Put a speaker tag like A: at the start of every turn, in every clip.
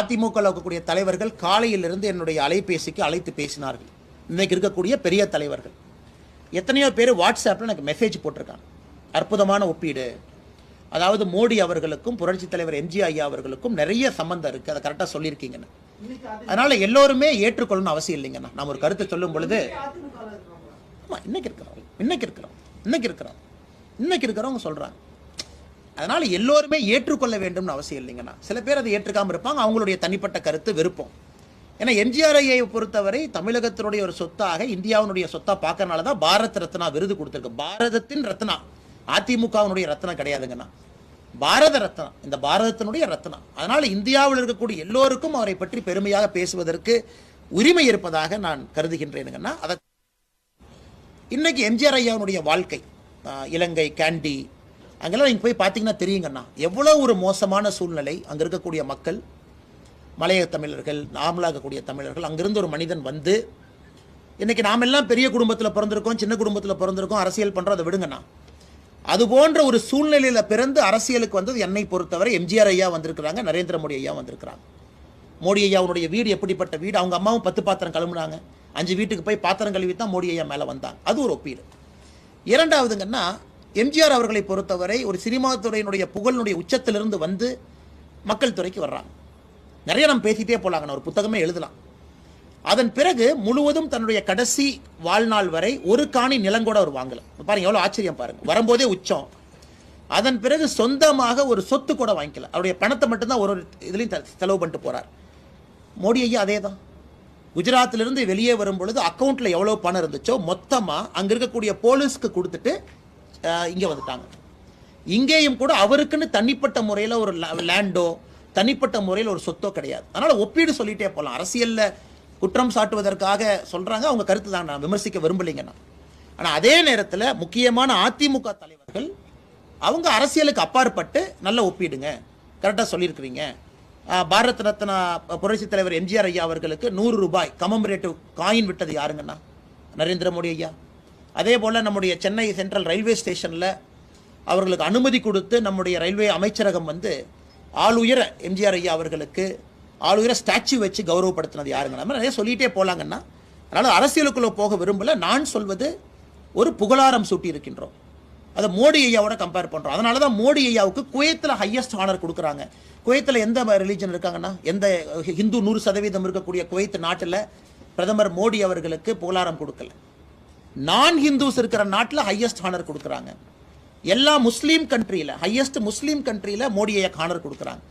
A: அதிமுக இருக்கக்கூடிய தலைவர்கள் காலையிலிருந்து என்னுடைய அலைபேசிக்கு அழைத்து பேசினார்கள். இன்னைக்கு இருக்கக்கூடிய பெரிய தலைவர்கள் எத்தனையோ பேர் வாட்ஸ்அப்பில் எனக்கு மெசேஜ் போட்டிருக்காங்க. அற்புதமான ஒப்பீடு, அதாவது மோடி அவர்களுக்கும் புரட்சி தலைவர் எம்ஜிஆர் ஐயா அவர்களுக்கும் நிறைய சம்பந்தம் இருக்குது, அதை கரெக்டாக சொல்லியிருக்கீங்கன்னு. அதனால் எல்லோருமே ஏற்றுக்கொள்ளணும் அவசியம் இல்லைங்கண்ணா. நாம் ஒரு கருத்தை சொல்லும் பொழுது இன்னைக்கு இருக்கிறவங்க சொல்கிறாங்க. அதனால் எல்லோருமே ஏற்றுக்கொள்ள வேண்டும்னு அவசியம் இல்லைங்கண்ணா. சில பேர் அதை ஏற்றுக்காமல் இருப்பாங்க, அவங்களுடைய தனிப்பட்ட கருத்து விருப்பம். ஏன்னா எம்ஜிஆர் ஐயை பொறுத்தவரை தமிழகத்தினுடைய ஒரு சொத்தாக, இந்தியாவினுடைய சொத்தாக பார்க்கறனால தான் பாரத் ரத்னா விருது கொடுத்துருக்கு. பாரதத்தின் ரத்னா, அதிமுகவினுடைய ரத்னா கிடையாதுங்கண்ணா, பாரத ரத்னா, இந்த பாரதத்தினுடைய ரத்னா. அதனால் இந்தியாவில் இருக்கக்கூடிய எல்லோருக்கும் அவரை பற்றி பெருமையாக பேசுவதற்கு உரிமை இருப்பதாக நான் கருதுகின்றேனுங்கண்ணா. அதை இன்னைக்கு எம்ஜிஆர் ஐயாவுடைய வாழ்க்கை, இலங்கை கேண்டி அங்கெல்லாம் நீங்கள் போய் பார்த்தீங்கன்னா தெரியுங்கண்ணா, எவ்வளோ ஒரு மோசமான சூழ்நிலை. அங்கே இருக்கக்கூடிய மக்கள், மலையக தமிழர்கள், நார்மலாக இருக்கக்கூடிய தமிழர்கள், அங்கிருந்து ஒரு மனிதன் வந்து, இன்றைக்கி நாம் எல்லாம் பெரிய குடும்பத்தில் பிறந்திருக்கோம், சின்ன குடும்பத்தில் பிறந்திருக்கோம், அரசியல் பண்ணுறோம், அதை விடுங்கண்ணா. அது போன்ற ஒரு சூழ்நிலையில் பிறந்து அரசியலுக்கு வந்தது என்னை பொறுத்தவரை எம்ஜிஆர் ஐயா வந்திருக்கிறாங்க, நரேந்திர மோடி ஐயா வந்திருக்கிறாங்க. மோடி ஐயாவுடைய வீடு எப்படிப்பட்ட வீடு, அவங்க அம்மாவும் 10 பாத்திரம் கழுவுனாங்க, 5 வீட்டுக்கு போய் பாத்திரம் கழுவி தான் மோடி ஐயா மேலே வந்தாங்க. அது ஒரு ஒப்பீடு. இரண்டாவதுங்கன்னா, எம்ஜிஆர் அவர்களை பொறுத்தவரை ஒரு சினிமா துறையினுடைய புகழினுடைய உச்சத்திலிருந்து வந்து மக்கள் துறைக்கு வர்றாங்க. நிறைய நம்ம பேசிட்டே போலாங்க, ஒரு புத்தகமே எழுதலாம். அதன் பிறகு முழுவதும் தன்னுடைய கடைசி வாழ்நாள் வரை ஒரு காணி நிலங்கூட அவர் வாங்கல. பாருங்க எவ்வளோ ஆச்சரியம் பாருங்க, வரும்போதே உச்சம். அதன் பிறகு சொந்தமாக ஒரு சொத்து கூட வாங்கிக்கல, அவருடைய பணத்தை மட்டும்தான் ஒரு இதுலையும் செலவு பண்ணிட்டு போறார். மோடி ஐயா அதே தான். குஜராத்திலிருந்து வெளியே வரும் பொழுது அக்கௌண்ட்டில் எவ்வளோ பணம் இருந்துச்சோ மொத்தமாக அங்கே இருக்கக்கூடிய போலீஸ்க்கு கொடுத்துட்டு இங்கே வந்துட்டாங்க. இங்கேயும் கூட அவருக்குன்னு தனிப்பட்ட முறையில் ஒரு லேண்டோ தனிப்பட்ட முறையில் ஒரு சொத்தோ கிடையாது. அதனால் ஒப்பீடு சொல்லிகிட்டே போகலாம். அரசியலில் குற்றம் சாட்டுவதற்காக சொல்கிறாங்க, அவங்க கருத்து தான், நான் விமர்சிக்க விரும்பலைங்கண்ணா. ஆனால் அதே நேரத்தில் முக்கியமான அதிமுக தலைவர்கள் அவங்க அரசியலுக்கு அப்பாற்பட்டு நல்ல ஒப்பீடுங்க, கரெக்டாக சொல்லியிருக்கிறீங்க. பாரத் ரத்னா புரட்சி தலைவர் எம்ஜிஆர் ஐயா அவர்களுக்கு 100 ரூபாய் கமமரேட்டிவ் காயின் விட்டது யாருங்கன்னா, நரேந்திர மோடி ஐயா. அதே போல் நம்முடைய சென்னை சென்ட்ரல் ரயில்வே ஸ்டேஷனில் அவர்களுக்கு அனுமதி கொடுத்து நம்முடைய ரயில்வே அமைச்சரகம் வந்து ஆளுயர எம்ஜிஆர் ஐயா அவர்களுக்கு ஆளுயர ஸ்டாச்சு வச்சு கௌரவப்படுத்தினது யாருங்கன்னா, நிறைய சொல்லிகிட்டே போகலாங்கன்னா. அதனால் அரசியலுக்குள்ளே போக விரும்பல. நான் சொல்வது ஒரு புகழாரம் சூட்டி இருக்கின்றோம், அதை மோடி ஐயாவோட கம்பேர் பண்ணுறோம். அதனால தான் மோடி ஐயாவுக்கு குவைத்தில் ஹையஸ்ட் ஆனர் கொடுக்குறாங்க. குவைத்தில் எந்த ரிலீஜன் இருக்காங்கன்னா, எந்த ஹிந்து 100% இருக்கக்கூடிய குவைத் நாட்டில் பிரதமர் மோடி அவர்களுக்கு புகழாரம் கொடுக்கல. நான் ஹிந்துஸ் இருக்கிற நாட்டில் ஹையஸ்ட் ஆனர் கொடுக்குறாங்க. எல்லா முஸ்லீம் கண்ட்ரியில், ஹையஸ்ட் முஸ்லீம் கண்ட்ரியில் மோடி ஐயா ஆனர் கொடுக்குறாங்க.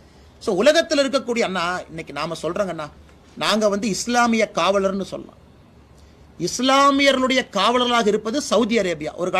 A: ஸோ உலகத்தில் இருக்கக்கூடிய அண்ணா, இன்னைக்கு நாம் சொல்கிறோங்கண்ணா, நாங்கள் வந்து இஸ்லாமிய காவலர்னு சொல்லலாம். இஸ்லாமியர்களுடைய காவலர்களாக இருப்பது சவுதி அரேபியா. ஒரு காலம்